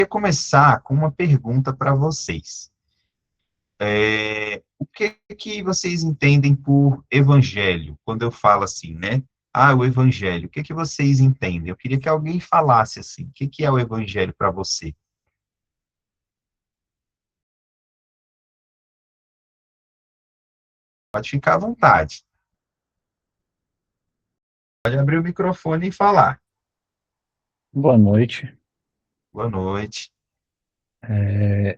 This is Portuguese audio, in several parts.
começar com uma pergunta para vocês. O que vocês entendem por evangelho? Quando eu falo assim, né? Ah, o evangelho. O que vocês entendem? Eu queria que alguém falasse assim. O que é o evangelho para você? Pode ficar à vontade. Pode abrir o microfone e falar. Boa noite. Boa noite. É,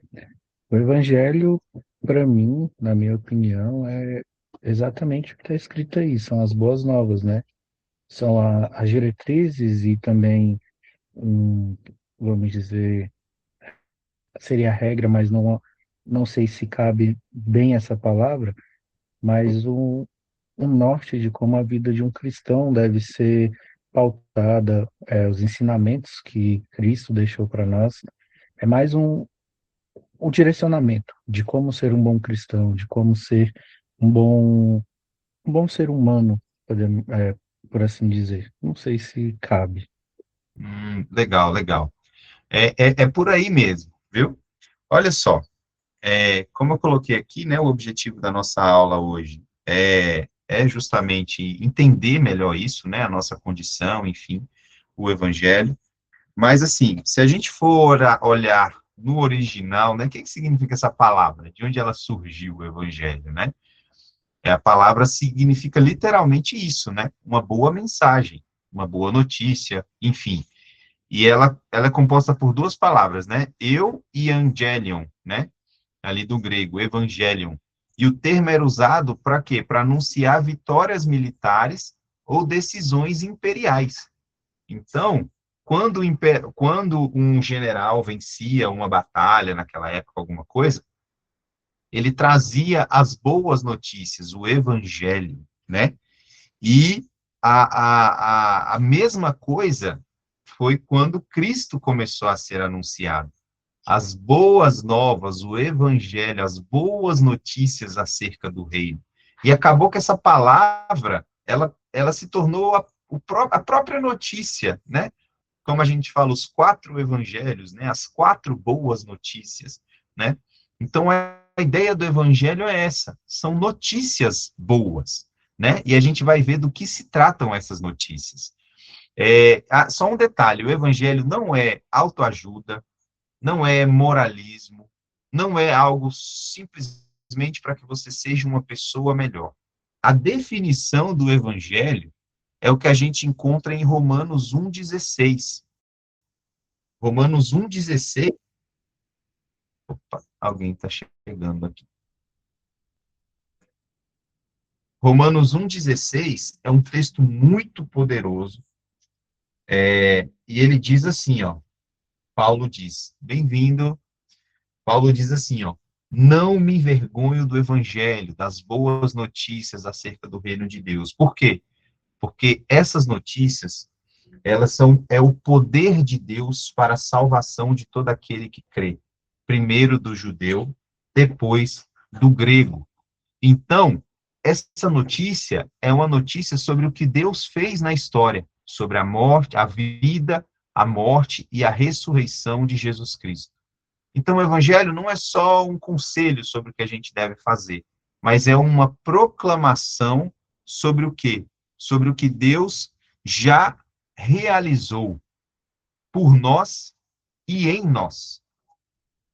o Evangelho, para mim, na minha opinião, é exatamente o que está escrito aí, são as boas novas, né? São as diretrizes e também, um, vamos dizer, seria a regra, mas não sei se cabe bem essa palavra, mas um norte de como a vida de um cristão deve ser pautada, os ensinamentos que Cristo deixou para nós. É mais o direcionamento de como ser um bom cristão, de como ser um bom, um bom ser humano, por assim dizer. Não sei se cabe. Legal, legal. É por aí mesmo, viu? Olha só, como eu coloquei aqui, né, o objetivo da nossa aula hoje é justamente entender melhor isso, né, a nossa condição, enfim, o evangelho. Mas, assim, se a gente for olhar no original, né, o que significa essa palavra? De onde ela surgiu, o evangelho, né? A palavra significa literalmente isso, né? Uma boa mensagem, uma boa notícia, enfim. E ela é composta por duas palavras, né? Eu e angelion, né? Ali do grego, evangelion. E o termo era usado para quê? Para anunciar vitórias militares ou decisões imperiais. Então, quando um general vencia uma batalha naquela época, alguma coisa, ele trazia as boas notícias, o evangelho, né? E a mesma coisa foi quando Cristo começou a ser anunciado. As boas novas, o evangelho, as boas notícias acerca do reino. E acabou que essa palavra, ela se tornou a própria notícia, né? Como a gente fala, os quatro evangelhos, né? As quatro boas notícias, né? Então, a ideia do evangelho é essa, são notícias boas, né? E a gente vai ver do que se tratam essas notícias. Só um detalhe, o evangelho não é autoajuda, não é moralismo, não é algo simplesmente para que você seja uma pessoa melhor. A definição do evangelho é o que a gente encontra em Romanos 1,16. Romanos 1,16. Opa, alguém está chegando aqui. Romanos 1,16 é um texto muito poderoso, e ele diz assim, ó, Paulo diz, bem-vindo. Paulo diz assim, ó, não me envergonho do evangelho, das boas notícias acerca do reino de Deus. Por quê? Porque essas notícias, é o poder de Deus para a salvação de todo aquele que crê. Primeiro do judeu, depois do grego. Então, essa notícia é uma notícia sobre o que Deus fez na história, sobre a morte, a vida, a morte e a ressurreição de Jesus Cristo. Então, o evangelho não é só um conselho sobre o que a gente deve fazer, mas é uma proclamação sobre o quê? Sobre o que Deus já realizou por nós e em nós.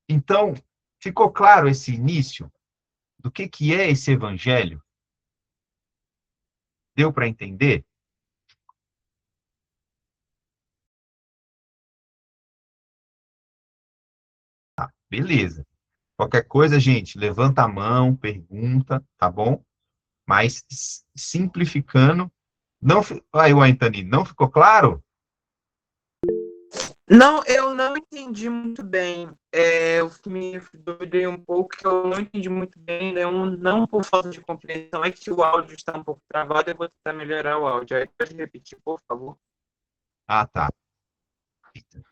Então, ficou claro esse início do que é esse evangelho? Deu para entender? Beleza. Qualquer coisa, gente, levanta a mão, pergunta, tá bom? Mas simplificando, não, aí o Antônio, não ficou claro? Não, eu não entendi muito bem. O que me doidei um pouco, que eu não entendi muito bem, não por falta de compreensão, é que o áudio está um pouco travado, eu vou tentar melhorar o áudio. Aí pode repetir, por favor. Ah, tá.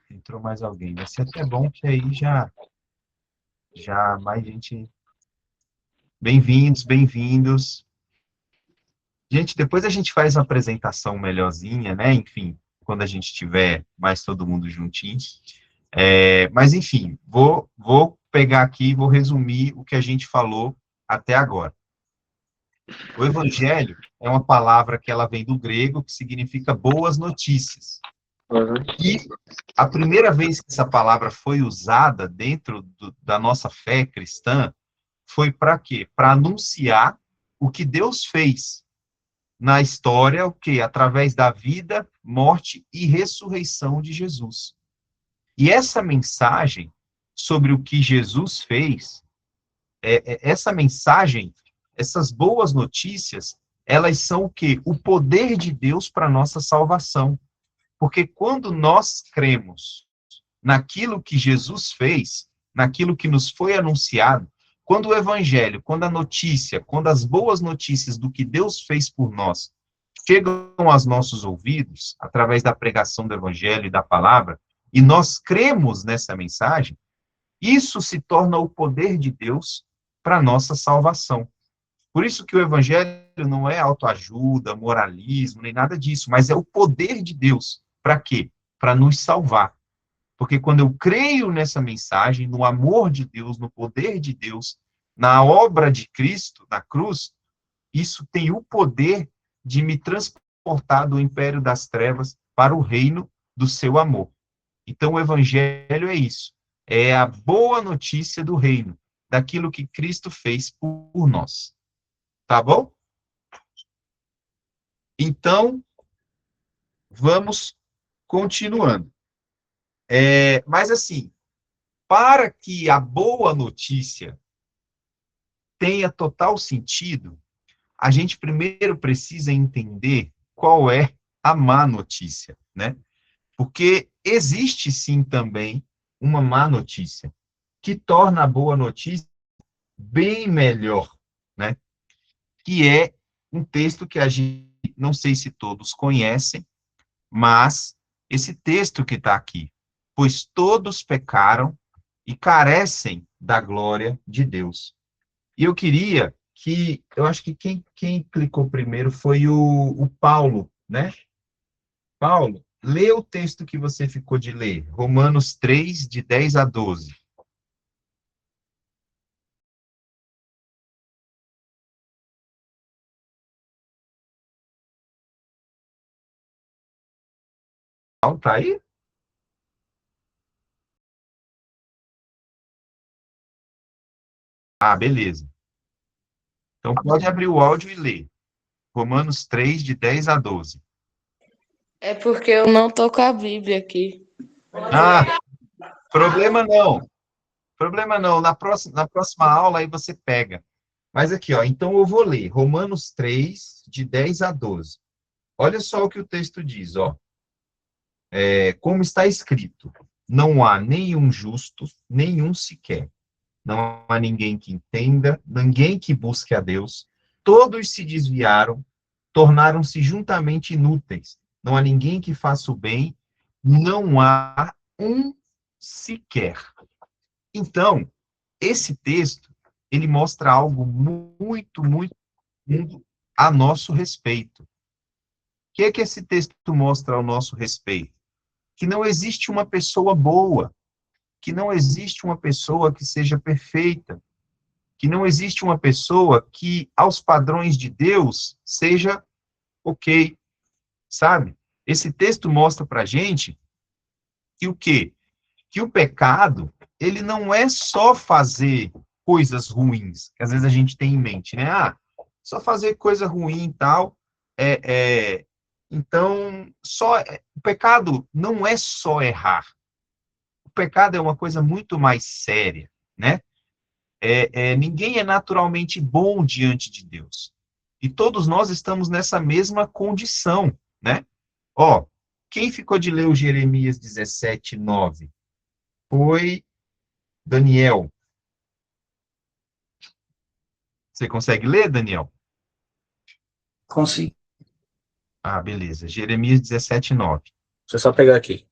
Entrou mais alguém. Vai ser até bom que aí já mais gente. Bem-vindos, bem-vindos. Gente, depois a gente faz uma apresentação melhorzinha, né? Enfim, quando a gente tiver mais todo mundo juntinho. Mas, enfim, vou pegar aqui e vou resumir o que a gente falou até agora. O evangelho é uma palavra que ela vem do grego, que significa boas notícias. E a primeira vez que essa palavra foi usada dentro da nossa fé cristã foi para quê? Para anunciar o que Deus fez na história, o quê? Através da vida, morte e ressurreição de Jesus. E essa mensagem sobre o que Jesus fez, essa mensagem, essas boas notícias, elas são o quê? O poder de Deus para a nossa salvação. Porque quando nós cremos naquilo que Jesus fez, naquilo que nos foi anunciado, quando o evangelho, quando a notícia, quando as boas notícias do que Deus fez por nós chegam aos nossos ouvidos, através da pregação do evangelho e da palavra, e nós cremos nessa mensagem, isso se torna o poder de Deus para a nossa salvação. Por isso que o evangelho não é autoajuda, moralismo, nem nada disso, mas é o poder de Deus. Para quê? Para nos salvar. Porque quando eu creio nessa mensagem, no amor de Deus, no poder de Deus, na obra de Cristo, na cruz, isso tem o poder de me transportar do império das trevas para o reino do seu amor. Então, o evangelho é isso. É a boa notícia do reino, daquilo que Cristo fez por nós. Tá bom? Então, vamos continuando. Mas, assim, para que a boa notícia tenha total sentido, a gente primeiro precisa entender qual é a má notícia, né? Porque existe, sim, também uma má notícia, que torna a boa notícia bem melhor, né? Que é um texto que a gente, não sei se todos conhecem, mas esse texto que está aqui, pois todos pecaram e carecem da glória de Deus. E eu queria eu acho que quem clicou primeiro foi o Paulo, né? Paulo, lê o texto que você ficou de ler, Romanos 3, de 10 a 12. Paulo, tá aí? Ah, beleza. Então pode abrir o áudio e ler. Romanos 3, de 10 a 12. É porque eu não tô com a Bíblia aqui. Ah, problema não. Problema não. Na próxima aula aí você pega. Mas aqui, ó, então eu vou ler Romanos 3, de 10 a 12. Olha só o que o texto diz, ó. Como está escrito, não há nenhum justo, nenhum sequer. Não há ninguém que entenda, ninguém que busque a Deus. Todos se desviaram, tornaram-se juntamente inúteis. Não há ninguém que faça o bem, não há um sequer. Então, esse texto, ele mostra algo muito, muito, muito a nosso respeito. O que é que esse texto mostra ao nosso respeito? Que não existe uma pessoa boa, que não existe uma pessoa que seja perfeita, que não existe uma pessoa que, aos padrões de Deus, seja ok, sabe? Esse texto mostra para a gente que o quê? Que o pecado, ele não é só fazer coisas ruins, que às vezes a gente tem em mente, né? Ah, só fazer coisa ruim e tal. Então, o pecado não é só errar. O pecado é uma coisa muito mais séria, né? Ninguém é naturalmente bom diante de Deus. E todos nós estamos nessa mesma condição, né? Ó, quem ficou de ler o Jeremias 17, 9? Foi Daniel. Você consegue ler, Daniel? Consigo. Ah, beleza. Jeremias 17, 9. Deixa eu só pegar aqui.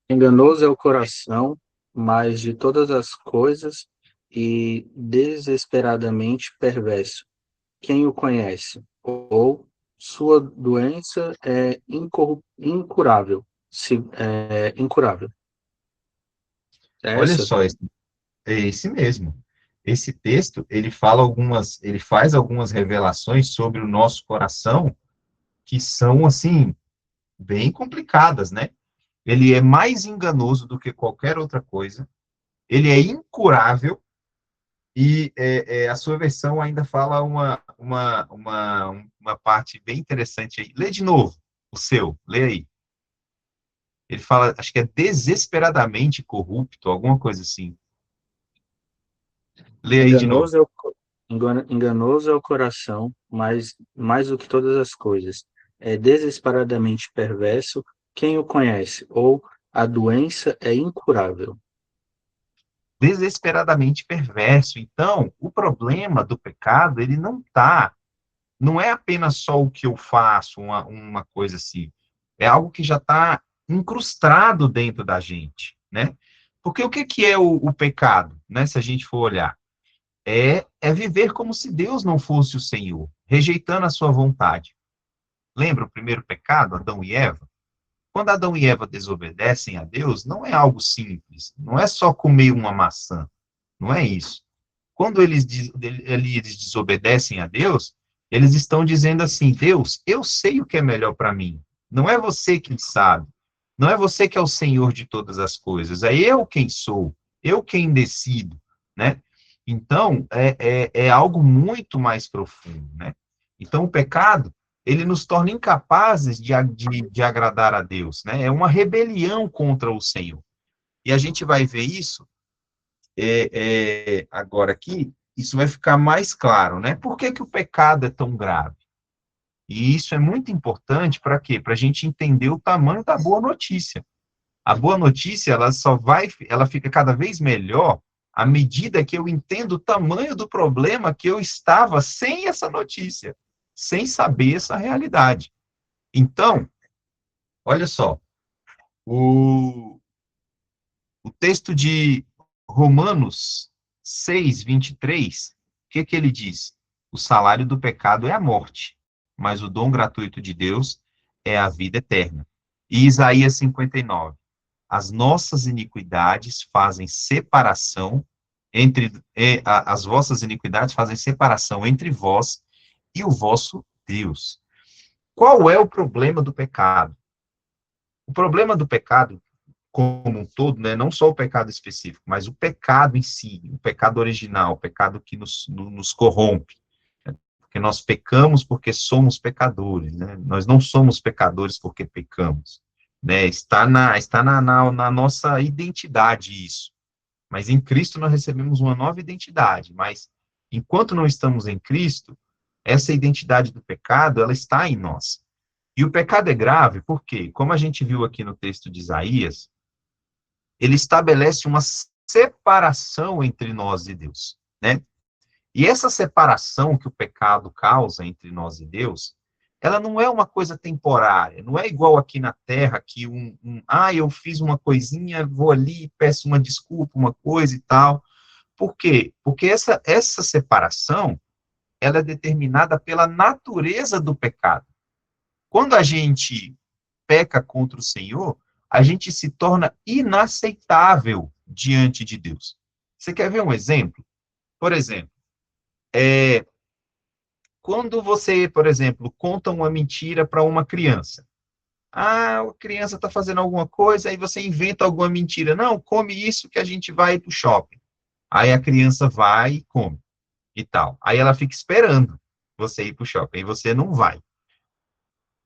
Enganoso é o coração, mais de todas as coisas, e desesperadamente perverso. quem o conhece? Ou sua doença é incurável? Incurável. É Olha essa? só, é esse mesmo. Esse texto, ele faz algumas revelações sobre o nosso coração que são, assim, bem complicadas, né? Ele é mais enganoso do que qualquer outra coisa, ele é incurável, e a sua versão ainda fala uma parte bem interessante aí. Lê de novo o seu, lê aí. Ele fala, acho que é desesperadamente corrupto, alguma coisa assim. Lê aí de novo. Enganoso é enganoso é o coração, mas mais do que todas as coisas. É desesperadamente perverso. Quem o conhece? Ou a doença é incurável. Desesperadamente perverso. Então, o problema do pecado, ele não é apenas só o que eu faço, uma coisa assim. É algo que já está incrustado dentro da gente, né? Porque o que que é o pecado, né? Se a gente for olhar, é viver como se Deus não fosse o Senhor, rejeitando a sua vontade. Lembra o primeiro pecado, Adão e Eva? Quando Adão e Eva desobedecem a Deus, não é algo simples, não é só comer uma maçã, não é isso. Quando eles desobedecem a Deus, eles estão dizendo assim: Deus, eu sei o que é melhor para mim. Não é você quem sabe. Não é você que é o Senhor de todas as coisas. É eu quem sou. Eu quem decido, né? Então, é algo muito mais profundo, né? Então, o pecado, ele nos torna incapazes de agradar a Deus, né? É uma rebelião contra o Senhor. E a gente vai ver isso agora aqui, isso vai ficar mais claro, né? Por que que o pecado é tão grave? E isso é muito importante para quê? Para a gente entender o tamanho da boa notícia. A boa notícia, ela fica cada vez melhor à medida que eu entendo o tamanho do problema que eu estava sem essa notícia, sem saber essa realidade. Então, olha só, o, o texto de Romanos 6:23, o que que ele diz? O salário do pecado é a morte, mas o dom gratuito de Deus é a vida eterna. E Isaías 59, as nossas iniquidades fazem separação as vossas iniquidades fazem separação entre vós e o vosso Deus. Qual é o problema do pecado? O problema do pecado como um todo, né, não só o pecado específico, mas o pecado em si, o pecado original, o pecado que nos corrompe, né? Porque nós pecamos porque somos pecadores, né? Nós não somos pecadores porque pecamos, né? Está na nossa identidade isso. Mas em Cristo nós recebemos uma nova identidade, mas enquanto não estamos em Cristo, essa identidade do pecado, ela está em nós. E o pecado é grave porque, como a gente viu aqui no texto de Isaías, ele estabelece uma separação entre nós e Deus, né? E essa separação que o pecado causa entre nós e Deus, ela não é uma coisa temporária, não é igual aqui na Terra que eu fiz uma coisinha, vou ali, peço uma desculpa, uma coisa e tal. Por quê? Porque essa separação, ela é determinada pela natureza do pecado. Quando a gente peca contra o Senhor, a gente se torna inaceitável diante de Deus. Você quer ver um exemplo? Por exemplo, quando você, por exemplo, conta uma mentira para uma criança. Ah, a criança está fazendo alguma coisa, aí você inventa alguma mentira. Não, come isso que a gente vai para o shopping. Aí a criança vai e come e tal. Aí ela fica esperando você ir para o shopping, e você não vai.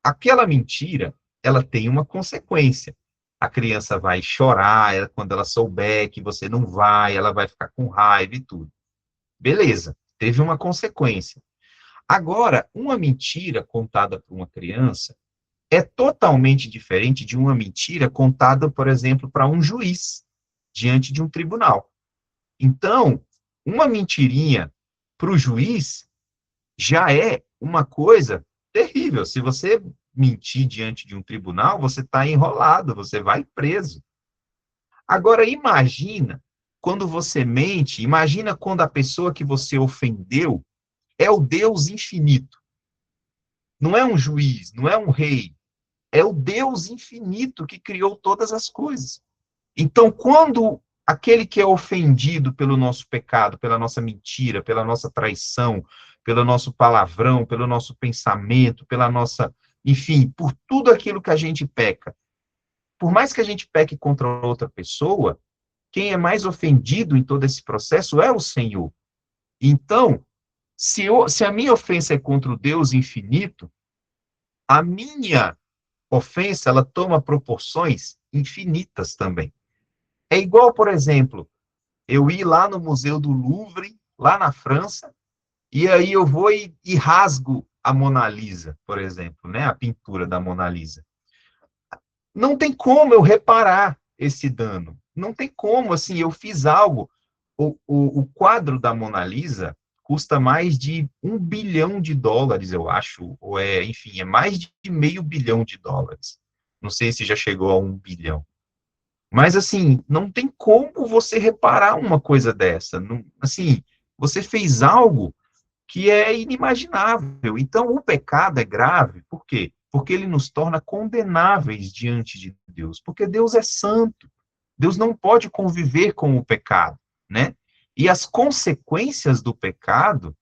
Aquela mentira, ela tem uma consequência. A criança vai chorar, quando ela souber que você não vai, ela vai ficar com raiva e tudo. Beleza, teve uma consequência. Agora, uma mentira contada por uma criança é totalmente diferente de uma mentira contada, por exemplo, para um juiz, diante de um tribunal. Então, uma mentirinha para o juiz já é uma coisa terrível. Se você mentir diante de um tribunal, você está enrolado, você vai preso. Agora, imagina quando você mente, imagina quando a pessoa que você ofendeu, é o Deus infinito. Não é um juiz, não é um rei. É o Deus infinito que criou todas as coisas. Então, quando aquele que é ofendido pelo nosso pecado, pela nossa mentira, pela nossa traição, pelo nosso palavrão, pelo nosso pensamento, pela nossa, enfim, por tudo aquilo que a gente peca, por mais que a gente peque contra outra pessoa, quem é mais ofendido em todo esse processo é o Senhor. Então, se a minha ofensa é contra o Deus infinito, a minha ofensa, ela toma proporções infinitas também. É igual, por exemplo, eu ir lá no Museu do Louvre, lá na França, e aí eu vou e rasgo a Mona Lisa, por exemplo, né, a pintura da Mona Lisa. Não tem como eu reparar esse dano. Não tem como, assim, eu fiz algo. O quadro da Mona Lisa custa mais de US$ 1 bilhão, eu acho, ou enfim, é mais de US$ 500 milhões. Não sei se já chegou a 1 bilhão. Mas, assim, não tem como você reparar uma coisa dessa. Não, assim, você fez algo que é inimaginável. Então, o pecado é grave, por quê? Porque ele nos torna condenáveis diante de Deus, porque Deus é santo. Deus não pode conviver com o pecado, né? E as consequências do pecado,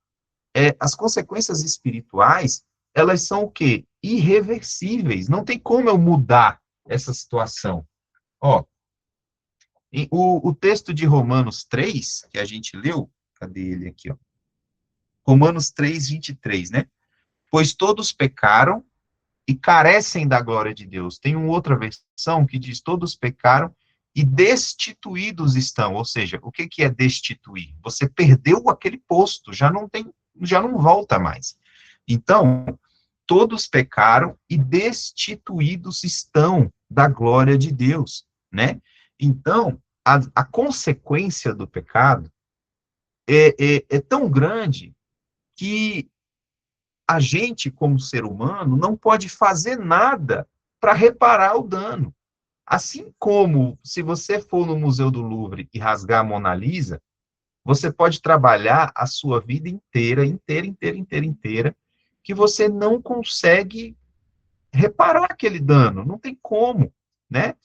as consequências espirituais, elas são o quê? Irreversíveis. Não tem como eu mudar essa situação. Ó, o texto de Romanos 3, que a gente leu, cadê ele aqui, ó? Romanos 3:23, né? Pois todos pecaram e carecem da glória de Deus. Tem uma outra versão que diz: todos pecaram e destituídos estão. Ou seja, o que é destituir? Você perdeu aquele posto, já não volta mais. Então, todos pecaram e destituídos estão da glória de Deus, né? Então, a consequência do pecado é tão grande que a gente, como ser humano, não pode fazer nada para reparar o dano. Assim como, se você for no Museu do Louvre e rasgar a Mona Lisa, você pode trabalhar a sua vida inteira, inteira, que você não consegue reparar aquele dano, não tem como, né?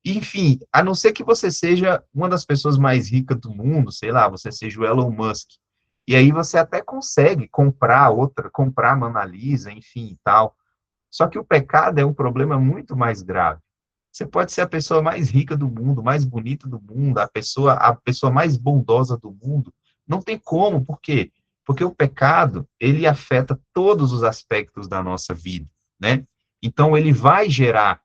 Enfim, a não ser que você seja uma das pessoas mais ricas do mundo, sei lá, você seja o Elon Musk, e aí você até consegue comprar a Mona Lisa, enfim, e tal. Só que o pecado é um problema muito mais grave. Você pode ser a pessoa mais rica do mundo, mais bonita do mundo, a pessoa mais bondosa do mundo. Não tem como, por quê? Porque o pecado, ele afeta todos os aspectos da nossa vida, né? Então, ele vai gerar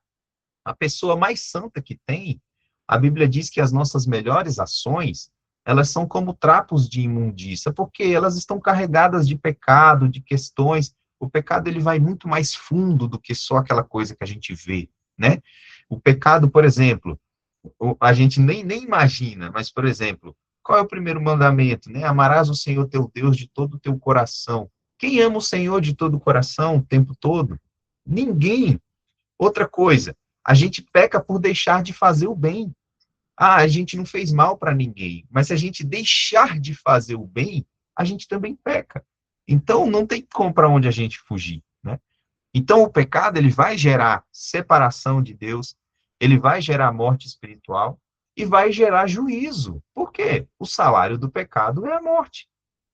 a pessoa mais santa que tem. A Bíblia diz que as nossas melhores ações, elas são como trapos de imundícia, porque elas estão carregadas de pecado, de questões. O pecado, ele vai muito mais fundo do que só aquela coisa que a gente vê, né? O pecado, por exemplo, a gente nem imagina, mas, por exemplo, qual é o primeiro mandamento, né? Amarás o Senhor teu Deus de todo o teu coração. Quem ama o Senhor de todo o coração o tempo todo? Ninguém. Outra coisa, a gente peca por deixar de fazer o bem. Ah, a gente não fez mal para ninguém, mas se a gente deixar de fazer o bem, a gente também peca. Então, não tem como para onde a gente fugir, né? Então, o pecado, ele vai gerar separação de Deus, ele vai gerar morte espiritual e vai gerar juízo. Por quê? O salário do pecado é a morte.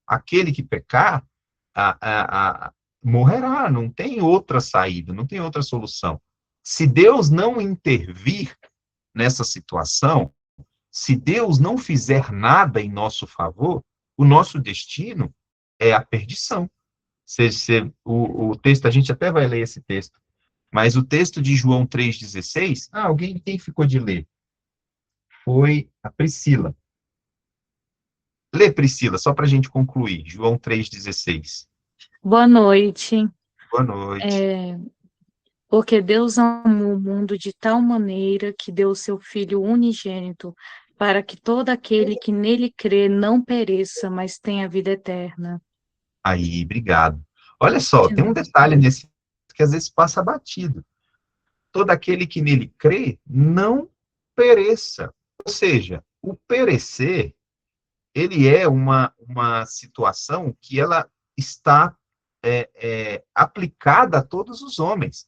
Aquele que pecar, morrerá, não tem outra saída, não tem outra solução. Se Deus não intervir nessa situação, se Deus não fizer nada em nosso favor, o nosso destino é a perdição. O texto, a gente até vai ler esse texto, mas o texto de João 3,16, quem ficou de ler? Foi a Priscila. Lê, Priscila, só para a gente concluir, João 3,16. Boa noite. Boa noite. Porque Deus amou o mundo de tal maneira que deu o seu Filho unigênito, para que todo aquele que nele crê não pereça, mas tenha vida eterna. Aí, obrigado. Olha só, tem um detalhe nesse que às vezes passa batido. Todo aquele que nele crê não pereça. Ou seja, o perecer, ele é uma situação que ela está aplicada a todos os homens.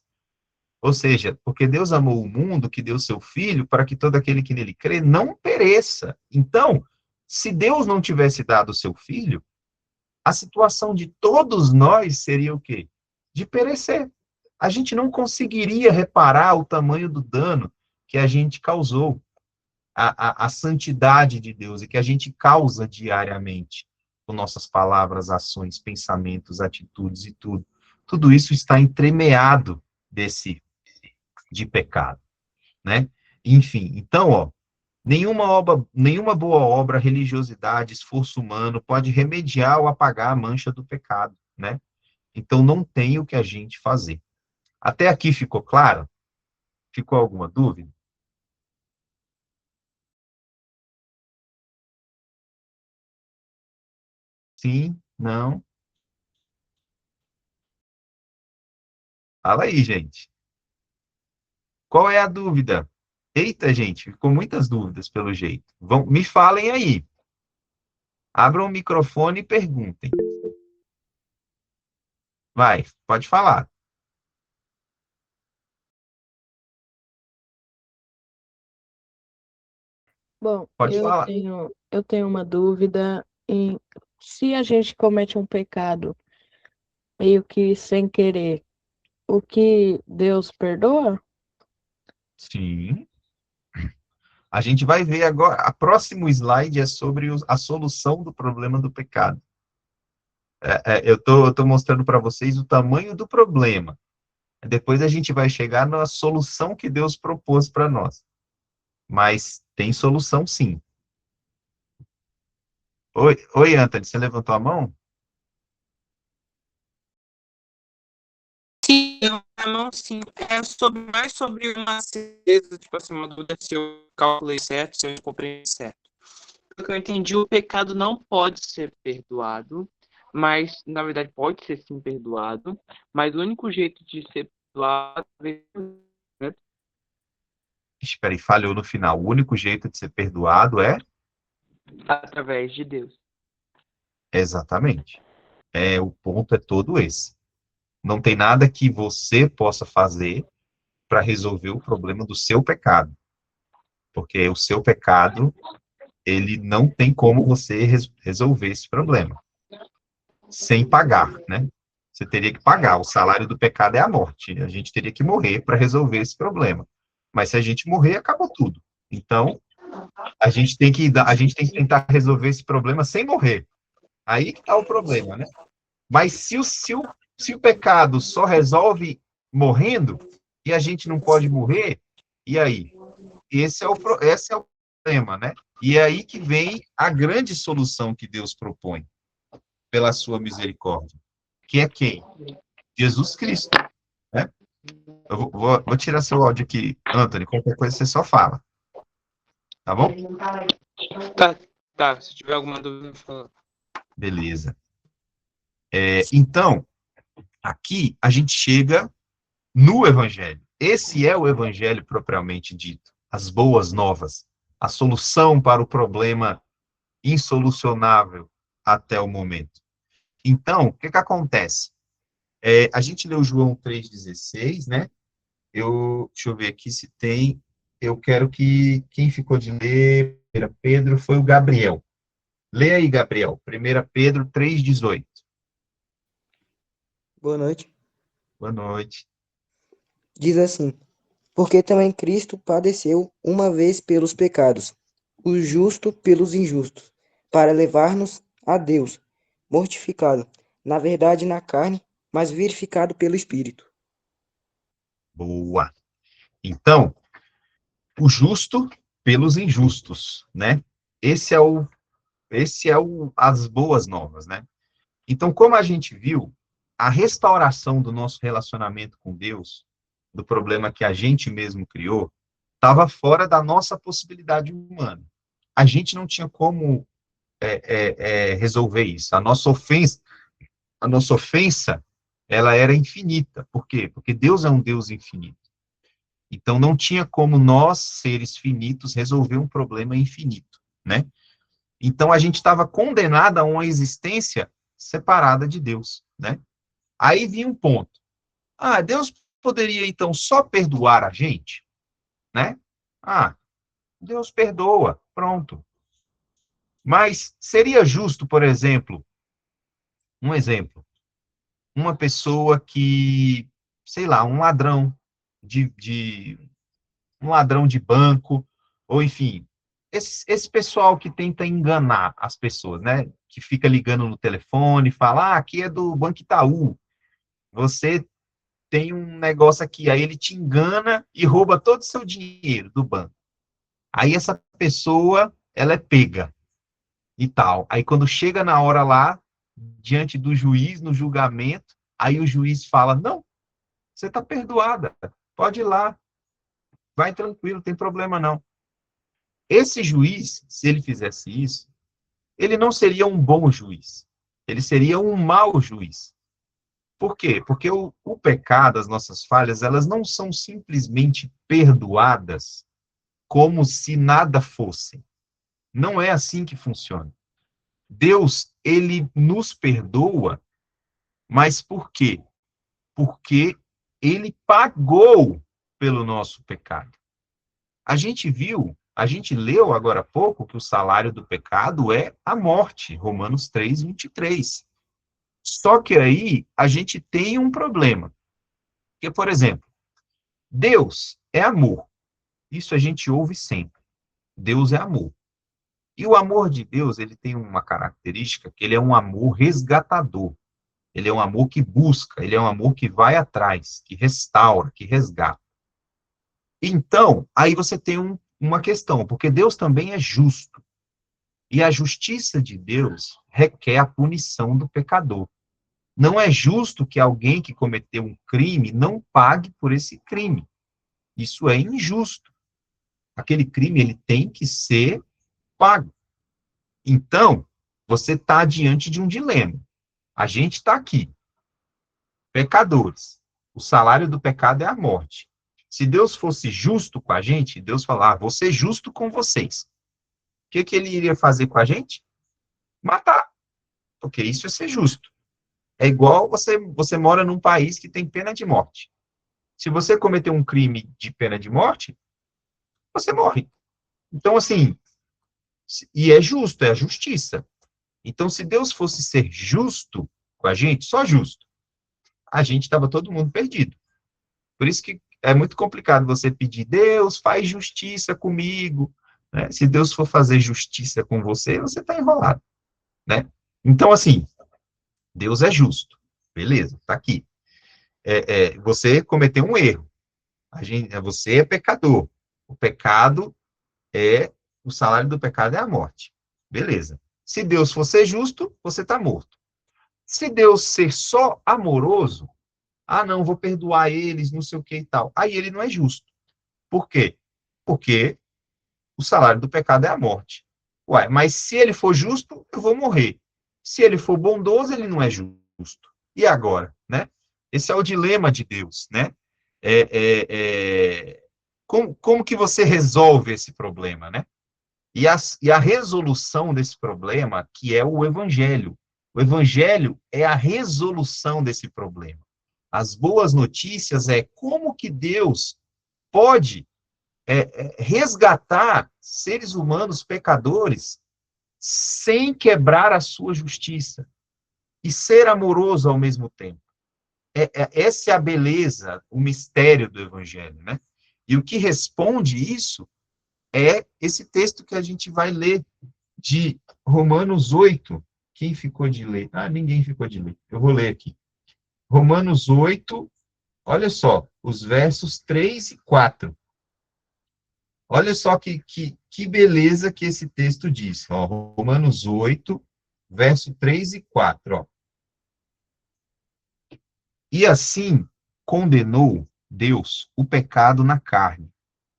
Ou seja, porque Deus amou o mundo, que deu seu Filho, para que todo aquele que nele crê não pereça. Então, se Deus não tivesse dado o seu Filho, a situação de todos nós seria o quê? De perecer. A gente não conseguiria reparar o tamanho do dano que a gente causou, a santidade de Deus e que a gente causa diariamente com nossas palavras, ações, pensamentos, atitudes e tudo. Tudo isso está entremeado de pecado, né? Enfim, então, ó, nenhuma boa obra, religiosidade, esforço humano pode remediar ou apagar a mancha do pecado, né? Então, não tem o que a gente fazer. Até aqui ficou claro? Ficou alguma dúvida? Sim? Não? Fala aí, gente. Qual é a dúvida? Eita, gente, ficou muitas dúvidas pelo jeito. Me falem aí. Abram o microfone e perguntem. Vai, pode falar. Bom, Pode falar. eu tenho uma dúvida em se a gente comete um pecado meio que sem querer, o que Deus perdoa? Sim. A gente vai ver agora. A próximo slide é sobre a solução do problema do pecado. Eu tô mostrando para vocês o tamanho do problema. Depois a gente vai chegar na solução que Deus propôs para nós. Mas tem solução, sim. Oi, Anthony, você levantou a mão? Sim, a mão sim. Mais sobre uma certeza, tipo assim, uma dúvida se eu calculei certo, se eu compreendi certo. Pelo que eu entendi, o pecado não pode ser perdoado, mas, na verdade, pode ser sim perdoado, mas o único jeito de ser perdoado é Espera aí, falhou no final. O único jeito de ser perdoado é? através de Deus. Exatamente. O ponto é todo esse. Não tem nada que você possa fazer para resolver o problema do seu pecado. Porque o seu pecado, ele não tem como você resolver esse problema. Sem pagar, né? Você teria que pagar. O salário do pecado é a morte. A gente teria que morrer para resolver esse problema. Mas se a gente morrer, acabou tudo. Então, a gente tem que tentar resolver esse problema sem morrer. Aí que está o problema, né? Mas se o pecado só resolve morrendo e a gente não pode morrer, e aí? Esse é o problema, né? E é aí que vem a grande solução que Deus propõe pela sua misericórdia, que é quem? Jesus Cristo, né? Eu vou tirar seu áudio aqui, Anthony, qualquer coisa você só fala, tá bom? Tá, se tiver alguma dúvida, fala. Beleza. Então, aqui a gente chega no Evangelho. Esse é o Evangelho propriamente dito, as boas novas, a solução para o problema insolucionável até o momento. Então, o que acontece? A gente leu João 3,16, né? Deixa eu ver aqui se tem. Eu quero que quem ficou de ler Pedro foi o Gabriel. Lê aí, Gabriel. 1 Pedro 3,18. Boa noite. Boa noite. Diz assim: porque também Cristo padeceu uma vez pelos pecados, o justo pelos injustos, para levar-nos a Deus, mortificado, na verdade na carne, mas vivificado pelo Espírito. Boa. Então, o justo pelos injustos, né? Esse é as boas novas, né? Então, como a gente viu, a restauração do nosso relacionamento com Deus, do problema que a gente mesmo criou, estava fora da nossa possibilidade humana. A gente não tinha como resolver isso. A nossa ofensa, ela era infinita. Por quê? Porque Deus é um Deus infinito. Então, não tinha como nós, seres finitos, resolver um problema infinito, né? Então, a gente estava condenado a uma existência separada de Deus, né? Aí vinha um ponto. Ah, Deus poderia, então, só perdoar a gente, né? Ah, Deus perdoa, pronto. Mas seria justo, por exemplo, um exemplo, uma pessoa que, sei lá, um ladrão de banco, ou enfim, esse pessoal que tenta enganar as pessoas, né? Que fica ligando no telefone, fala, aqui é do Banco Itaú, você tem um negócio aqui, aí ele te engana e rouba todo o seu dinheiro do banco. Aí essa pessoa, ela é pega e tal. Aí quando chega na hora lá, diante do juiz, no julgamento, aí o juiz fala, não, você está perdoada, pode ir lá, vai tranquilo, não tem problema não. Esse juiz, se ele fizesse isso, ele não seria um bom juiz, ele seria um mau juiz. Por quê? Porque o pecado, as nossas falhas, elas não são simplesmente perdoadas como se nada fosse. Não é assim que funciona. Deus, ele nos perdoa, mas por quê? Porque ele pagou pelo nosso pecado. A gente viu, a gente leu agora há pouco que o salário do pecado é a morte, Romanos 3:23. Só que aí a gente tem um problema. Porque, por exemplo, Deus é amor. Isso a gente ouve sempre. Deus é amor. E o amor de Deus, ele tem uma característica que ele é um amor resgatador. Ele é um amor que busca, ele é um amor que vai atrás, que restaura, que resgata. Então, aí você tem uma questão, porque Deus também é justo. E a justiça de Deus requer a punição do pecador. Não é justo que alguém que cometeu um crime não pague por esse crime. Isso é injusto. Aquele crime ele tem que ser pago. Então, você está diante de um dilema. A gente está aqui, pecadores. O salário do pecado é a morte. Se Deus fosse justo com a gente, Deus falar, vou ser justo com vocês. O que ele iria fazer com a gente? Matar. Porque isso é ser justo. É igual você mora num país que tem pena de morte. Se você cometer um crime de pena de morte, você morre. Então, assim, e é justo, é a justiça. Então, se Deus fosse ser justo com a gente, só justo, a gente estava todo mundo perdido. Por isso que é muito complicado você pedir, Deus, faz justiça comigo. Né? Se Deus for fazer justiça com você, você está enrolado. Né? Então, assim, Deus é justo. Beleza, está aqui. Você cometeu um erro. Você é pecador. O pecado o salário do pecado é a morte. Beleza. Se Deus for ser justo, você está morto. Se Deus ser só amoroso, não, vou perdoar eles, não sei o que e tal. Aí ele não é justo. Por quê? Porque o salário do pecado é a morte. Ué, mas se ele for justo, eu vou morrer. Se ele for bondoso, ele não é justo. E agora, né? Esse é o dilema de Deus, né? Como que você resolve esse problema, né? E a resolução desse problema, que é o Evangelho. O Evangelho é a resolução desse problema. As boas notícias é como que Deus pode resgatar seres humanos pecadores sem quebrar a sua justiça e ser amoroso ao mesmo tempo. Essa é a beleza, o mistério do Evangelho, né? E o que responde isso é esse texto que a gente vai ler de Romanos 8. Quem ficou de ler? Ninguém ficou de ler. Eu vou ler aqui. Romanos 8, olha só, os versos 3 e 4. Olha só que beleza que esse texto diz. Ó, Romanos 8, verso 3 e 4. Ó. E assim condenou Deus o pecado na carne,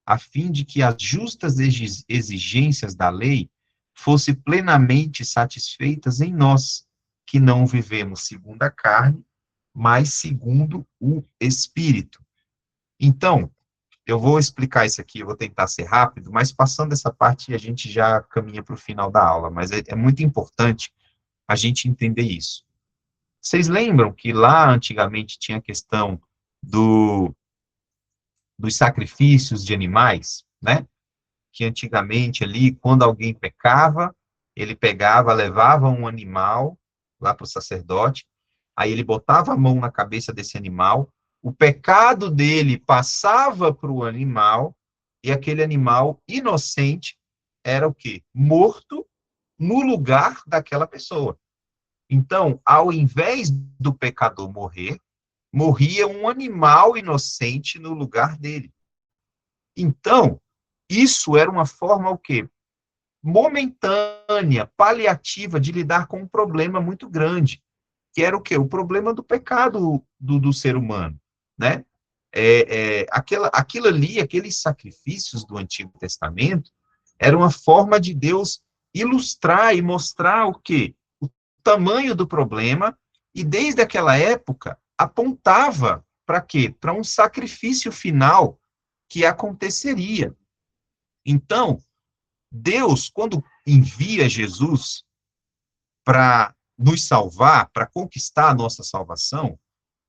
a fim de que as justas exigências da lei fossem plenamente satisfeitas em nós, que não vivemos segundo a carne, mas segundo o Espírito. Então, eu vou explicar isso aqui, eu vou tentar ser rápido, mas passando essa parte a gente já caminha para o final da aula, mas é muito importante a gente entender isso. Vocês lembram que lá antigamente tinha a questão do, dos sacrifícios de animais, né? Que antigamente ali, quando alguém pecava, ele pegava, levava um animal lá para o sacerdote, aí ele botava a mão na cabeça desse animal, o pecado dele passava para o animal, e aquele animal inocente era o quê? Morto no lugar daquela pessoa. Então, ao invés do pecador morrer, morria um animal inocente no lugar dele. Então, isso era uma forma o quê? Momentânea, paliativa de lidar com um problema muito grande, que era o quê? O problema do pecado do ser humano, né? Aquilo ali, aqueles sacrifícios do Antigo Testamento, era uma forma de Deus ilustrar e mostrar o quê? O tamanho do problema, e desde aquela época apontava para quê? Para um sacrifício final que aconteceria. Então, Deus, quando envia Jesus para nos salvar, para conquistar a nossa salvação,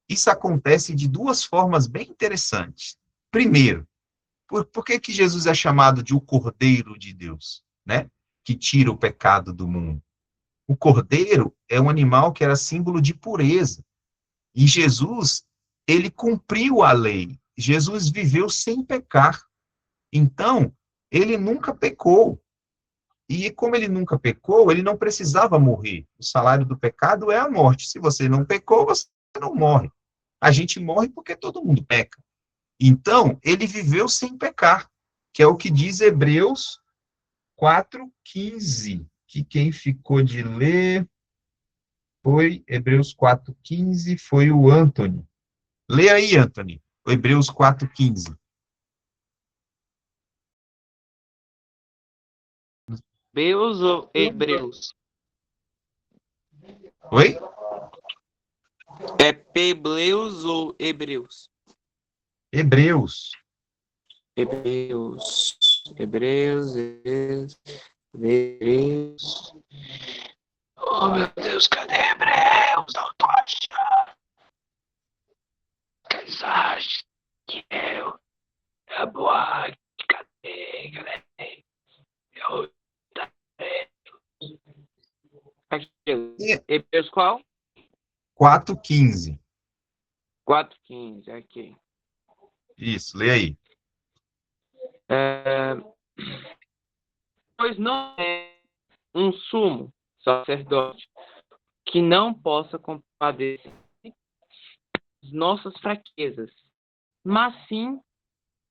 isso acontece de duas formas bem interessantes. Primeiro, por que que Jesus é chamado de o Cordeiro de Deus, né? Que tira o pecado do mundo. O cordeiro é um animal que era símbolo de pureza. E Jesus, ele cumpriu a lei. Jesus viveu sem pecar. Então, ele nunca pecou. E como ele nunca pecou, ele não precisava morrer. O salário do pecado é a morte. Se você não pecou, você não morre. A gente morre porque todo mundo peca. Então, ele viveu sem pecar, que é o que diz Hebreus 4:15, que quem ficou de ler foi Hebreus 4:15, foi o Anthony. Lê aí, Anthony, Hebreus 4:15. Hebreus ou Hebreus? Oi? É Pebleus ou Hebreus? Hebreus. Hebreus. Hebreus. Hebreus. Oh, meu Deus, cadê Hebreus? Não tô achando. Cansagem. Que é boa. Cadê, galera? Eu... Aqui. Hebreus qual? 4:15. 4:15, aqui. Isso, lê aí. Pois não é um sumo sacerdote que não possa compadecer as nossas fraquezas, mas sim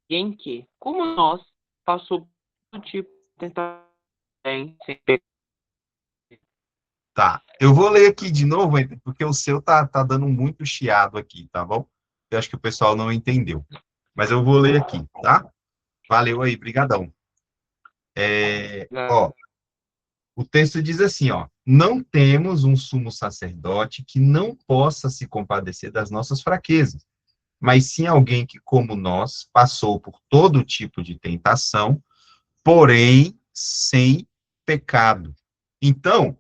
em que, como nós, passou por todo tipo de tentação sem pecar. Tá. Eu vou ler aqui de novo, porque o seu tá dando muito chiado aqui, tá bom? Eu acho que o pessoal não entendeu. Mas eu vou ler aqui, tá? Valeu aí, brigadão. Ó, o texto diz assim, ó: não temos um sumo sacerdote que não possa se compadecer das nossas fraquezas, mas sim alguém que, como nós, passou por todo tipo de tentação, porém sem pecado. Então,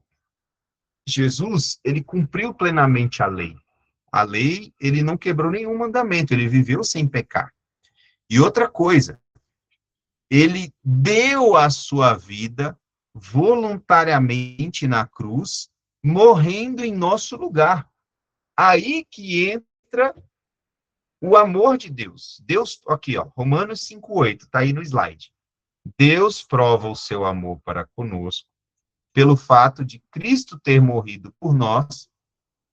Jesus, ele cumpriu plenamente a lei. A lei, ele não quebrou nenhum mandamento, ele viveu sem pecar. E outra coisa, ele deu a sua vida voluntariamente na cruz, morrendo em nosso lugar. Aí que entra o amor de Deus. Deus, aqui, ó, Romanos 5:8, tá aí no slide. Deus prova o seu amor para conosco pelo fato de Cristo ter morrido por nós,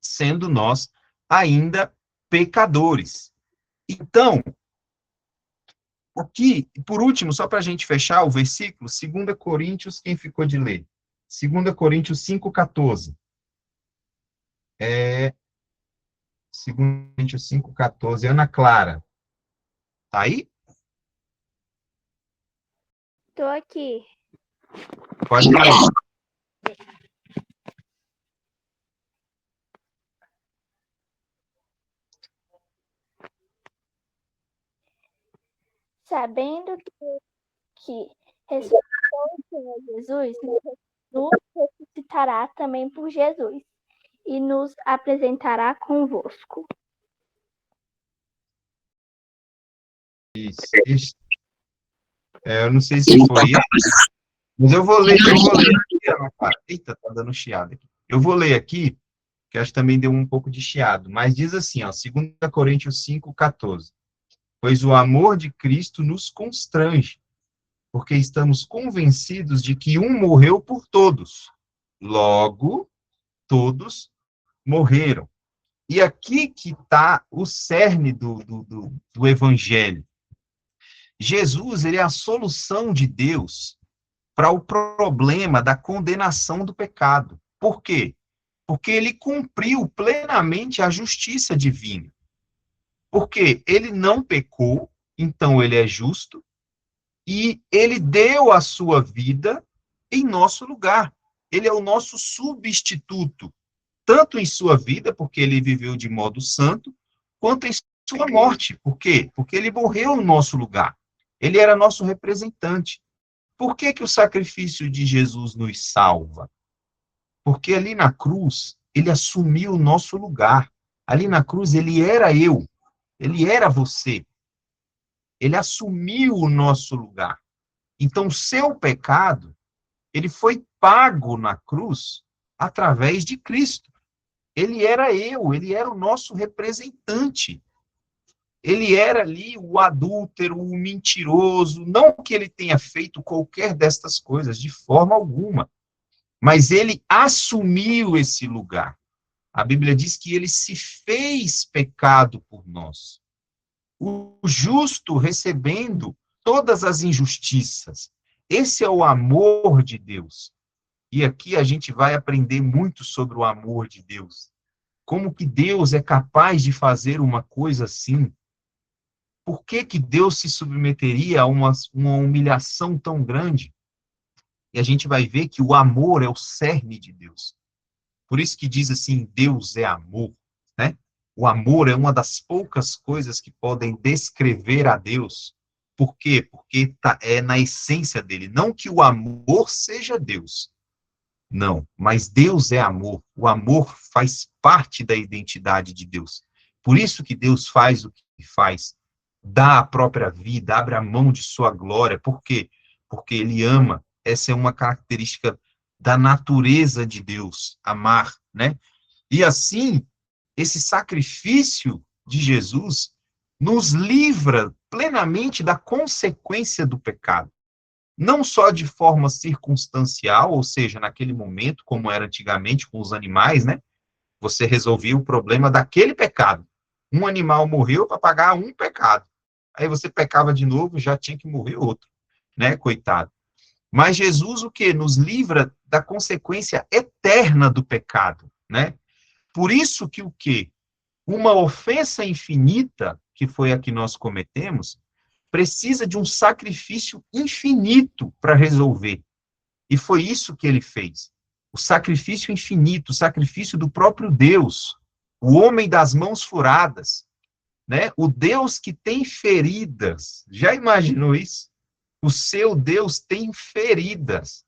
sendo nós ainda pecadores. Então, aqui, por último, só para a gente fechar o versículo, 2 Coríntios, quem ficou de ler? 2 Coríntios 5:14. 2 Coríntios 5:14. Ana Clara, tá aí? Tô aqui. Pode ler. Sabendo que ressuscitou o Senhor Jesus, nos ressuscitará também por Jesus. e nos apresentará convosco. Isso. Eu não sei se foi isso, mas eu vou ler aqui, Ana Clara. Eita, tá dando chiado aqui. Eu vou ler aqui, que acho que também deu um pouco de chiado, mas diz assim, ó, 2 Coríntios 5:14. Pois o amor de Cristo nos constrange, porque estamos convencidos de que um morreu por todos, logo todos morreram. E aqui que está o cerne do evangelho. Jesus, ele é a solução de Deus para o problema da condenação do pecado. Por quê? Porque ele cumpriu plenamente a justiça divina. Porque ele não pecou, então ele é justo, e ele deu a sua vida em nosso lugar. Ele é o nosso substituto, tanto em sua vida, porque ele viveu de modo santo, quanto em sua morte. Por quê? Porque ele morreu no nosso lugar. Ele era nosso representante. Por que que o sacrifício de Jesus nos salva? Porque ali na cruz, ele assumiu o nosso lugar. Ali na cruz, ele era eu. Ele era você. Ele assumiu o nosso lugar. Então, o seu pecado, ele foi pago na cruz através de Cristo. Ele era eu, ele era o nosso representante. Ele era ali o adúltero, o mentiroso, não que ele tenha feito qualquer destas coisas, de forma alguma, mas ele assumiu esse lugar. A Bíblia diz que ele se fez pecado por nós. O justo recebendo todas as injustiças. Esse é o amor de Deus. E aqui a gente vai aprender muito sobre o amor de Deus. Como que Deus é capaz de fazer uma coisa assim? Por que que Deus se submeteria a uma humilhação tão grande? E a gente vai ver que o amor é o cerne de Deus. Por isso que diz assim, Deus é amor, né? O amor é uma das poucas coisas que podem descrever a Deus. Por quê? Porque é na essência dele. Não que o amor seja Deus. Não, mas Deus é amor. O amor faz parte da identidade de Deus. Por isso que Deus faz o que faz. Dá a própria vida, abre a mão de sua glória. Por quê? Porque ele ama. Essa é uma característica da natureza de Deus, amar, né? E assim, esse sacrifício de Jesus nos livra plenamente da consequência do pecado. Não só de forma circunstancial, ou seja, naquele momento, como era antigamente com os animais, né? Você resolvia o problema daquele pecado. Um animal morreu para pagar um pecado. Aí você pecava de novo, já tinha que morrer outro, né? Coitado. Mas Jesus, o quê? Nos livra da consequência eterna do pecado, né? Por isso que o quê? Uma ofensa infinita, que foi a que nós cometemos, precisa de um sacrifício infinito para resolver. E foi isso que ele fez. O sacrifício infinito, o sacrifício do próprio Deus, o homem das mãos furadas, né? O Deus que tem feridas. Já imaginou isso? O seu Deus tem feridas.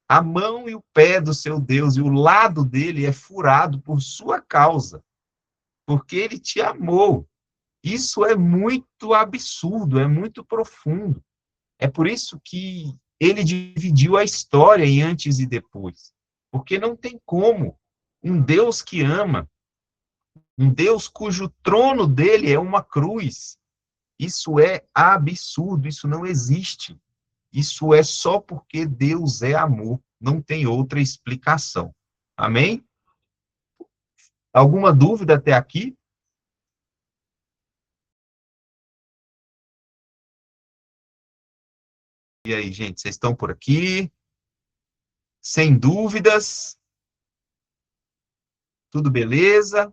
A mão e o pé do seu Deus e o lado dele é furado por sua causa, porque ele te amou. Isso é muito absurdo, é muito profundo. É por isso que ele dividiu a história em antes e depois. Porque não tem como um Deus que ama, um Deus cujo trono dele é uma cruz. Isso é absurdo, isso não existe. Isso é só porque Deus é amor, não tem outra explicação. Amém? Alguma dúvida até aqui? E aí, gente, vocês estão por aqui? Sem dúvidas? Tudo beleza?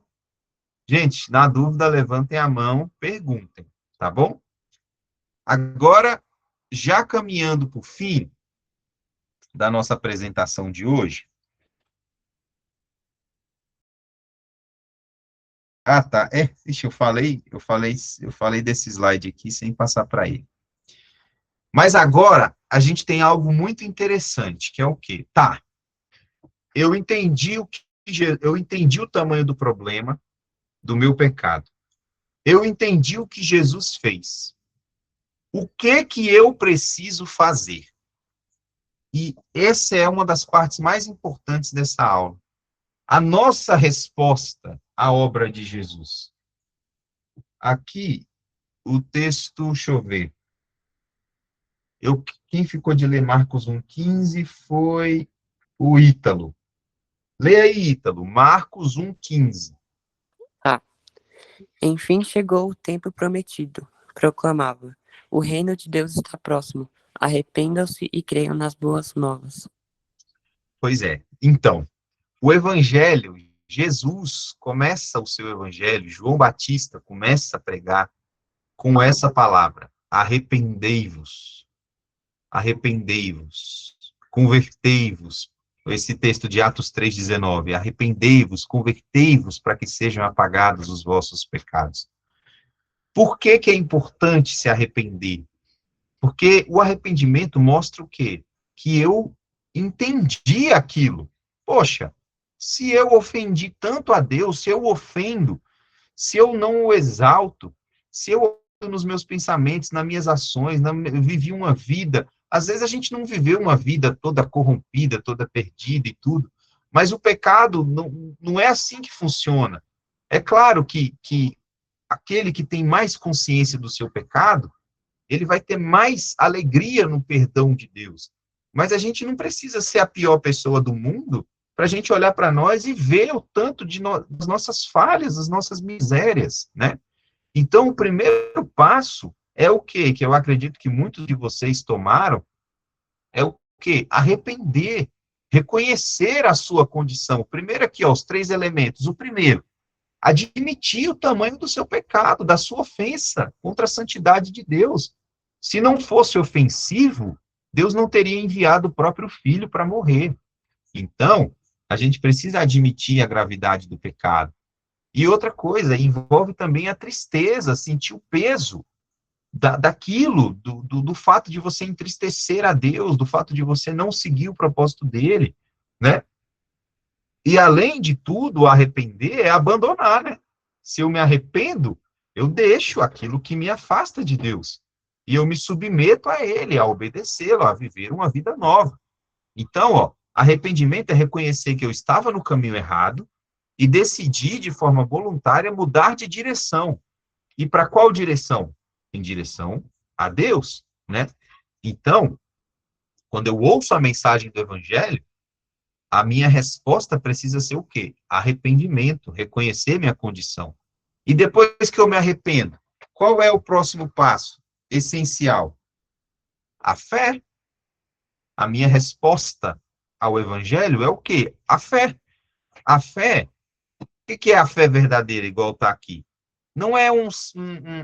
Gente, na dúvida, levantem a mão, perguntem, tá bom? Agora, já caminhando para o fim da nossa apresentação de hoje. Ah, tá. Ixi, eu falei desse slide aqui sem passar para ele. Mas agora, a gente tem algo muito interessante, que é o quê? Tá, eu entendi o que eu entendi o tamanho do problema do meu pecado. Eu entendi o que Jesus fez. O que eu preciso fazer? E essa é uma das partes mais importantes dessa aula. A nossa resposta à obra de Jesus. Aqui, o texto, deixa eu ver. Quem ficou de ler Marcos 1,15 foi o Ítalo. Leia aí, Ítalo, Marcos 1,15. Ah, enfim chegou o tempo prometido. Proclamava: o reino de Deus está próximo. Arrependam-se e creiam nas boas novas. Pois é. Então, o evangelho, Jesus começa o seu evangelho, João Batista começa a pregar com essa palavra: arrependei-vos, arrependei-vos, convertei-vos. Esse texto de Atos 3,19, arrependei-vos, convertei-vos para que sejam apagados os vossos pecados. Por que é importante se arrepender? Porque o arrependimento mostra o quê? Que eu entendi aquilo. Poxa, se eu ofendi tanto a Deus, se eu ofendo, se eu não o exalto, se eu ofendo nos meus pensamentos, nas minhas ações, eu vivi uma vida, às vezes a gente não viveu uma vida toda corrompida, toda perdida e tudo, mas o pecado não é assim que funciona. É claro que aquele que tem mais consciência do seu pecado, ele vai ter mais alegria no perdão de Deus. Mas a gente não precisa ser a pior pessoa do mundo para a gente olhar para nós e ver o tanto das nossas falhas, das nossas misérias, né? Então, o primeiro passo é o quê? Que eu acredito que muitos de vocês tomaram, é o quê? Arrepender, reconhecer a sua condição. Primeiro aqui, ó, os 3 elementos. O primeiro, admitir o tamanho do seu pecado, da sua ofensa contra a santidade de Deus. Se não fosse ofensivo, Deus não teria enviado o próprio Filho para morrer. Então, a gente precisa admitir a gravidade do pecado. E outra coisa, envolve também a tristeza, sentir o peso daquilo, do fato de você entristecer a Deus, do fato de você não seguir o propósito dele, né? E, além de tudo, arrepender é abandonar, né? Se eu me arrependo, eu deixo aquilo que me afasta de Deus. E eu me submeto a ele, a obedecê-lo, a viver uma vida nova. Então, ó, arrependimento é reconhecer que eu estava no caminho errado e decidir de forma voluntária mudar de direção. E para qual direção? Em direção a Deus, né? Então, quando eu ouço a mensagem do Evangelho, a minha resposta precisa ser o quê? Arrependimento, reconhecer minha condição. E depois que eu me arrependo, qual é o próximo passo essencial? A fé. A minha resposta ao Evangelho é o quê? A fé. A fé, o que é a fé verdadeira, igual está aqui? Não é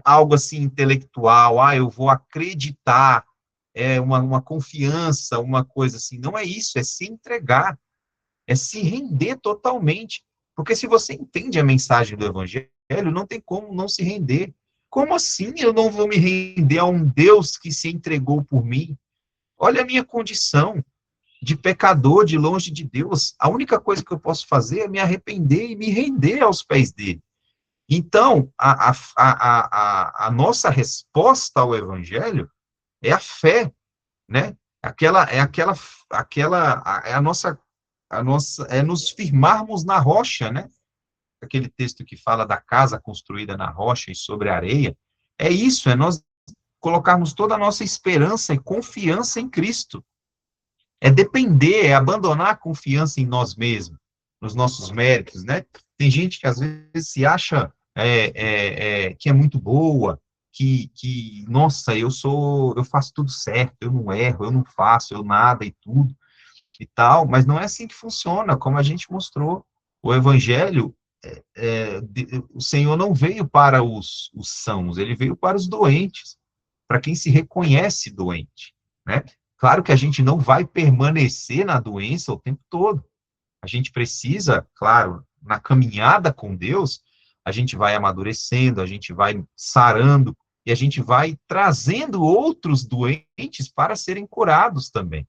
algo assim intelectual, eu vou acreditar, é uma confiança, uma coisa assim. Não é isso, é se entregar, é se render totalmente. Porque se você entende a mensagem do Evangelho, não tem como não se render. Como assim eu não vou me render a um Deus que se entregou por mim? Olha a minha condição de pecador, de longe de Deus. A única coisa que eu posso fazer é me arrepender e me render aos pés dele. Então, a nossa resposta ao Evangelho é a fé, né? É nos firmarmos na rocha, né? Aquele texto que fala da casa construída na rocha e sobre a areia. É isso, é nós colocarmos toda a nossa esperança e confiança em Cristo. É depender, é abandonar a confiança em nós mesmos, nos nossos méritos, né? Tem gente que às vezes se acha que é muito boa, nossa, eu faço tudo certo, eu não erro, eu não faço, eu nada e tudo e tal, mas não é assim que funciona, como a gente mostrou. O Evangelho, o Senhor não veio para os sãos, ele veio para os doentes, para quem se reconhece doente, né? Claro que a gente não vai permanecer na doença o tempo todo. A gente precisa, claro, na caminhada com Deus, a gente vai amadurecendo, a gente vai sarando, e a gente vai trazendo outros doentes para serem curados também.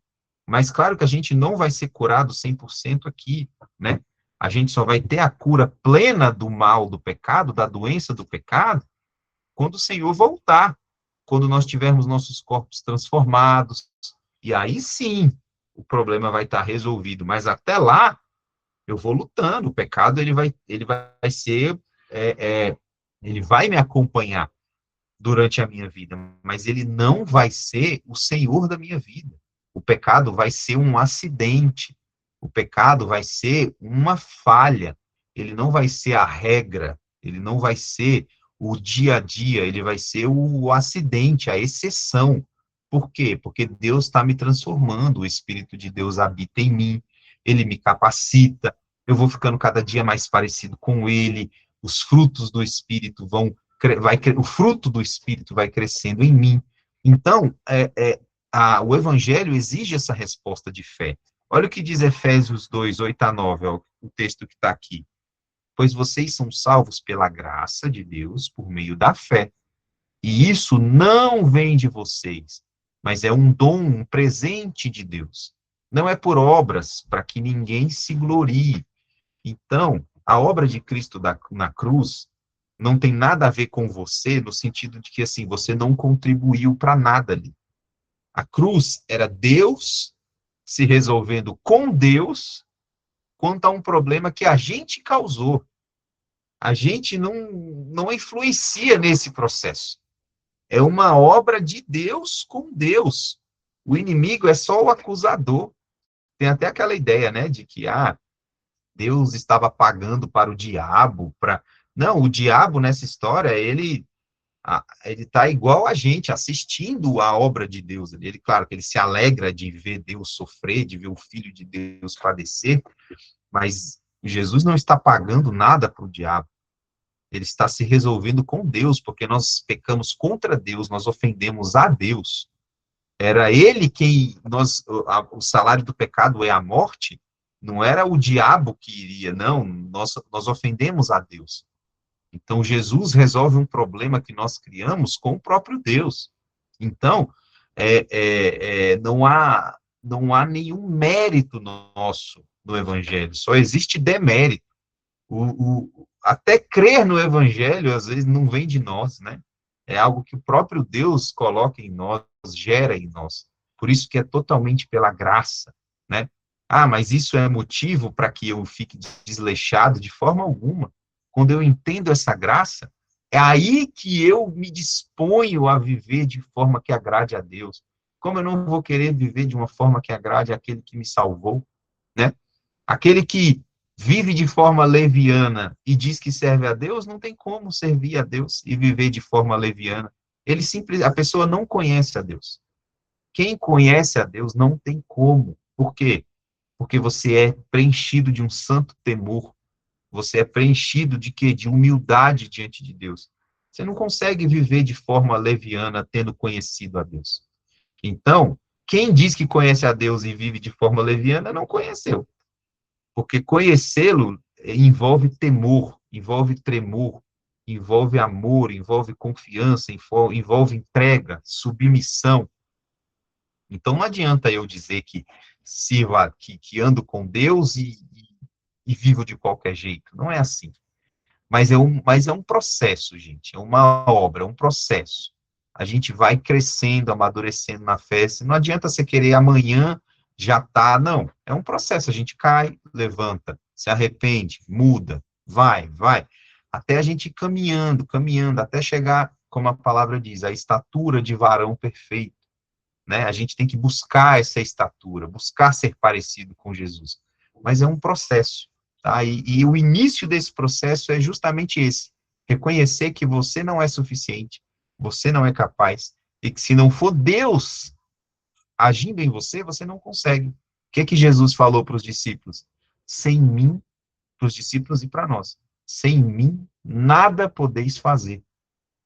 Mas claro que a gente não vai ser curado 100% aqui, né? A gente só vai ter a cura plena do mal do pecado, da doença do pecado, quando o Senhor voltar, quando nós tivermos nossos corpos transformados, e aí sim o problema vai estar resolvido. Mas até lá, eu vou lutando. O pecado ele vai ser, ele vai me acompanhar durante a minha vida, mas ele não vai ser o senhor da minha vida. O pecado vai ser um acidente. O pecado vai ser uma falha. Ele não vai ser a regra. Ele não vai ser o dia a dia. Ele vai ser o acidente, a exceção. Por quê? Porque Deus está me transformando. O Espírito de Deus habita em mim. Ele me capacita. Eu vou ficando cada dia mais parecido com Ele. Os frutos do Espírito o fruto do Espírito vai crescendo em mim. Então, o Evangelho exige essa resposta de fé. Olha o que diz Efésios 2, 8 a 9, ó, o texto que está aqui. Pois vocês são salvos pela graça de Deus, por meio da fé. E isso não vem de vocês, mas é um dom, um presente de Deus. Não é por obras, para que ninguém se glorie. Então, a obra de Cristo na cruz não tem nada a ver com você, no sentido de que, assim, você não contribuiu para nada ali. A cruz era Deus se resolvendo com Deus quanto a um problema que a gente causou. A gente não influencia nesse processo. É uma obra de Deus com Deus. O inimigo é só o acusador. Tem até aquela ideia, né, de que, Deus estava pagando para o diabo, Não, o diabo nessa história, ele está igual a gente, assistindo a obra de Deus. Ele, claro, que ele se alegra de ver Deus sofrer, de ver o Filho de Deus padecer, mas Jesus não está pagando nada para o diabo. Ele está se resolvendo com Deus, porque nós pecamos contra Deus, nós ofendemos a Deus. Era ele quem o salário do pecado é a morte, não era o diabo que iria, não, nós ofendemos a Deus. Então, Jesus resolve um problema que nós criamos com o próprio Deus. Então, não há nenhum mérito nosso no Evangelho, só existe demérito. Até crer no Evangelho, às vezes, não vem de nós, né? É algo que o próprio Deus coloca em nós, gera em nós. Por isso que é totalmente pela graça, né? Mas isso é motivo para que eu fique desleixado? De forma alguma. Quando eu entendo essa graça, é aí que eu me disponho a viver de forma que agrade a Deus. Como eu não vou querer viver de uma forma que agrade aquele que me salvou, né? Aquele que vive de forma leviana e diz que serve a Deus, não tem como servir a Deus e viver de forma leviana. A pessoa não conhece a Deus. Quem conhece a Deus não tem como. Por quê? Porque você é preenchido de um santo temor. Você é preenchido de quê? De humildade diante de Deus. Você não consegue viver de forma leviana tendo conhecido a Deus. Então, quem diz que conhece a Deus e vive de forma leviana, não conheceu. Porque conhecê-lo envolve temor, envolve tremor, envolve amor, envolve confiança, envolve entrega, submissão. Então, não adianta eu dizer que ando com Deus e vivo de qualquer jeito. Não é assim. Mas é um processo, gente. É uma obra, é um processo. A gente vai crescendo, amadurecendo na fé. Não adianta você querer amanhã já tá. Não. É um processo. A gente cai, levanta, se arrepende, muda, vai. Até a gente ir caminhando, até chegar, como a palavra diz, a estatura de varão perfeito. Né? A gente tem que buscar essa estatura, buscar ser parecido com Jesus. Mas é um processo. Tá? E o início desse processo é justamente esse: reconhecer que você não é suficiente, você não é capaz, e que se não for Deus agindo em você, você não consegue. O que Jesus falou para os discípulos? Sem mim, para os discípulos e para nós, sem mim, nada podeis fazer.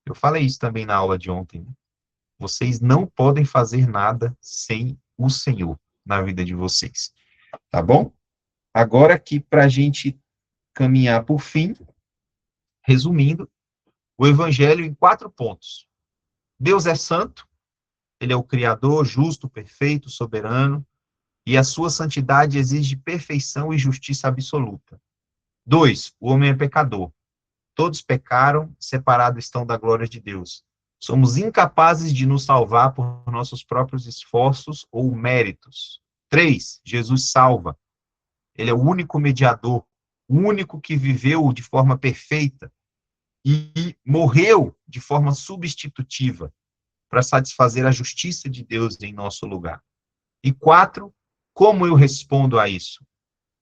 Eu falei isso também na aula de ontem. Né? Vocês não podem fazer nada sem o Senhor na vida de vocês. Tá bom? Agora aqui, para a gente caminhar por fim, resumindo, o Evangelho em 4 pontos. Deus é santo, ele é o Criador, justo, perfeito, soberano, e a sua santidade exige perfeição e justiça absoluta. 2, o homem é pecador. Todos pecaram, separados estão da glória de Deus. Somos incapazes de nos salvar por nossos próprios esforços ou méritos. 3, Jesus salva. Ele é o único mediador, o único que viveu de forma perfeita e morreu de forma substitutiva para satisfazer a justiça de Deus em nosso lugar. E 4, como eu respondo a isso?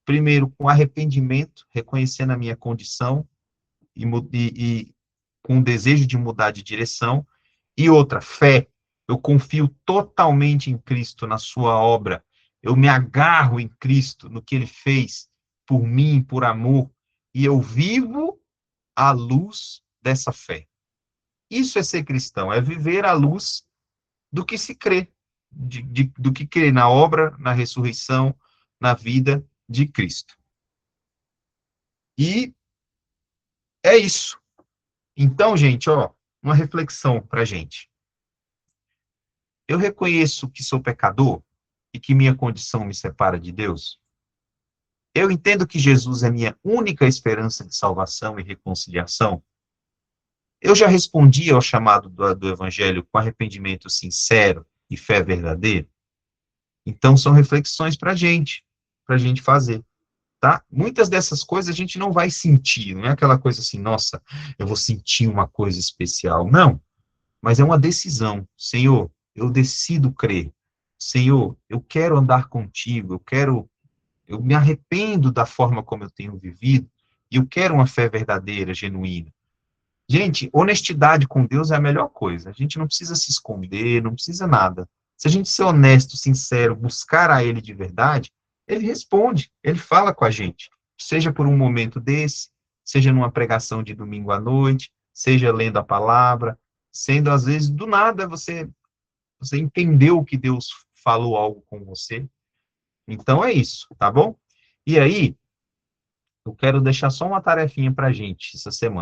Primeiro, com arrependimento, reconhecendo a minha condição e com o desejo de mudar de direção. E outra, fé. Eu confio totalmente em Cristo, na sua obra. Eu me agarro em Cristo, no que Ele fez por mim, por amor. E eu vivo à luz dessa fé. Isso é ser cristão, é viver à luz do que se crê, do que crê na obra, na ressurreição, na vida de Cristo. E é isso. Então, gente, uma reflexão para a gente. Eu reconheço que sou pecador e que minha condição me separa de Deus. Eu entendo que Jesus é minha única esperança de salvação e reconciliação. Eu já respondi ao chamado do Evangelho com arrependimento sincero e fé verdadeira. Então, são reflexões para a gente fazer. Tá? Muitas dessas coisas a gente não vai sentir, não é aquela coisa assim, nossa, eu vou sentir uma coisa especial. Não, mas é uma decisão. Senhor, eu decido crer. Senhor, eu quero andar contigo, eu me arrependo da forma como eu tenho vivido, e eu quero uma fé verdadeira, genuína. Gente, honestidade com Deus é a melhor coisa. A gente não precisa se esconder, não precisa nada. Se a gente ser honesto, sincero, buscar a Ele de verdade, Ele responde, Ele fala com a gente. Seja por um momento desse, seja numa pregação de domingo à noite, seja lendo a palavra, sendo, às vezes, do nada, você entendeu que Deus falou algo com você. Então, é isso, tá bom? E aí, eu quero deixar só uma tarefinha pra gente essa semana.